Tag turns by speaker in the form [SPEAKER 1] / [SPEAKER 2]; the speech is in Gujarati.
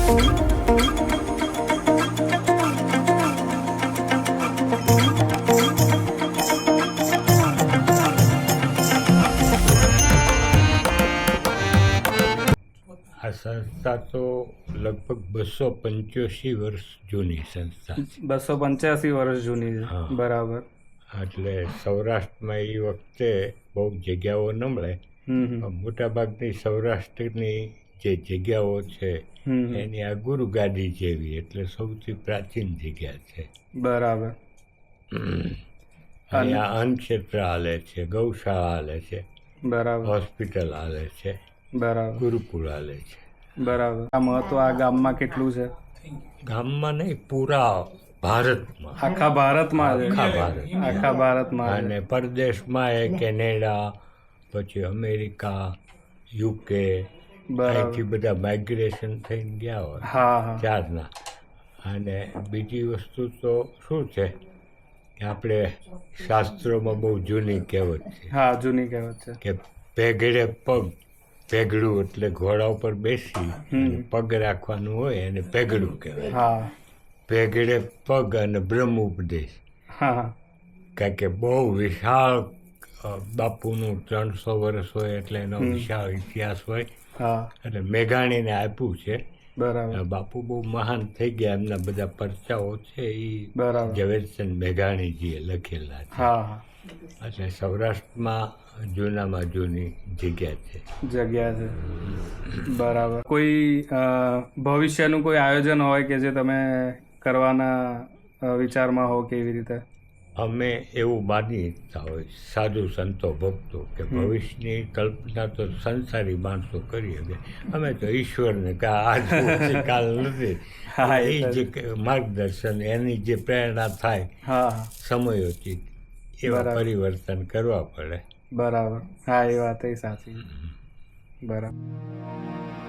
[SPEAKER 1] આ સંસ્થા તો લગભગ 285 વર્ષ જૂની સંસ્થા છે.
[SPEAKER 2] 285 વર્ષ જૂની છે.
[SPEAKER 1] હા.
[SPEAKER 2] બરાબર.
[SPEAKER 1] એટલે સૌરાષ્ટ્રમાં એ વખતે બહુ જગ્યાઓ ન મળે,
[SPEAKER 2] હમ
[SPEAKER 1] પણ મોટાભાગની સૌરાષ્ટ્રની જે જગ્યાઓ છે
[SPEAKER 2] હમ
[SPEAKER 1] એની આ ગુરુ ગાદી જેવી, એટલે સૌથી પ્રાચીન જગ્યા છે.
[SPEAKER 2] બરાબર.
[SPEAKER 1] અહીંયા અન્ન ક્ષેત્ર હાલે છે, ગૌશાળા હાલે છે,
[SPEAKER 2] બરાબર.
[SPEAKER 1] હોસ્પિટલ હાલે છે,
[SPEAKER 2] બરાબર.
[SPEAKER 1] ગુરુકુળ હાલે છે.
[SPEAKER 2] બરાબર. આ મહત્વ આ ગામમાં કેટલું છે?
[SPEAKER 1] ગામમાં નહીં, પૂરા ભારતમાં.
[SPEAKER 2] આખા ભારતમાં છે.
[SPEAKER 1] આખા ભારતમાં.
[SPEAKER 2] આખા ભારતમાં છે.
[SPEAKER 1] અને પરદેશમાં એ કેનેડા, પછી અમેરિકા, યુકે,
[SPEAKER 2] બરાબર.
[SPEAKER 1] અહીંથી બધા માઇગ્રેશન થઈને ગયા હોય
[SPEAKER 2] હા હા.
[SPEAKER 1] ત્યારના. અને બીજી વસ્તુ તો શું છે કે આપણે શાસ્ત્રોમાં બહુ જૂની કહેવત છે
[SPEAKER 2] હા, જૂની કહેવત છે.
[SPEAKER 1] કે પેગડે પગ, પેગડું એટલે ઘોડા ઉપર બેસી અને પગ રાખવાનું હોય એને પેગડું કહેવાય.
[SPEAKER 2] હા
[SPEAKER 1] પેગડે પગ અને બ્રહ્મ ઉપદેશ.
[SPEAKER 2] હા હા.
[SPEAKER 1] કારણ કે બહુ વિશાળ બાપુનું 300 વર્ષ હોય એટલે એનો વિશાળ ઇતિહાસ હોય.
[SPEAKER 2] હા.
[SPEAKER 1] એટલે મેઘાણીને આપ્યું છે.
[SPEAKER 2] બરાબર.
[SPEAKER 1] બાપુ બહુ મહાન થઈ ગયા, એમના બધા પરચાઓ છે એ
[SPEAKER 2] બરાબર.
[SPEAKER 1] ઝવેરચંદ મેઘાણીજીએ લખેલા છે.
[SPEAKER 2] હા હા.
[SPEAKER 1] એટલે સૌરાષ્ટ્રમાં જૂનામાં જૂની જગ્યા છે.
[SPEAKER 2] જગ્યા છે. બરાબર. કોઈ ભવિષ્યનું કોઈ આયોજન હોય કે જે તમે કરવાના વિચારમાં હો, કેવી રીતે?
[SPEAKER 1] અમે એવું માનીતા હોય સાધુ સંતો ભક્તો કે ભવિષ્યની કલ્પના તો સંસારી માણસો કરી શકે, અમે તો ઈશ્વરને આજ કાલ નથી.
[SPEAKER 2] હા,
[SPEAKER 1] એ જે માર્ગદર્શન, એની જે પ્રેરણા થાય
[SPEAKER 2] હા
[SPEAKER 1] સમયોચિત એવા
[SPEAKER 2] બરાબર.
[SPEAKER 1] પરિવર્તન કરવા પડે.
[SPEAKER 2] બરાબર. હા, એ વાત સાચી. બરાબર.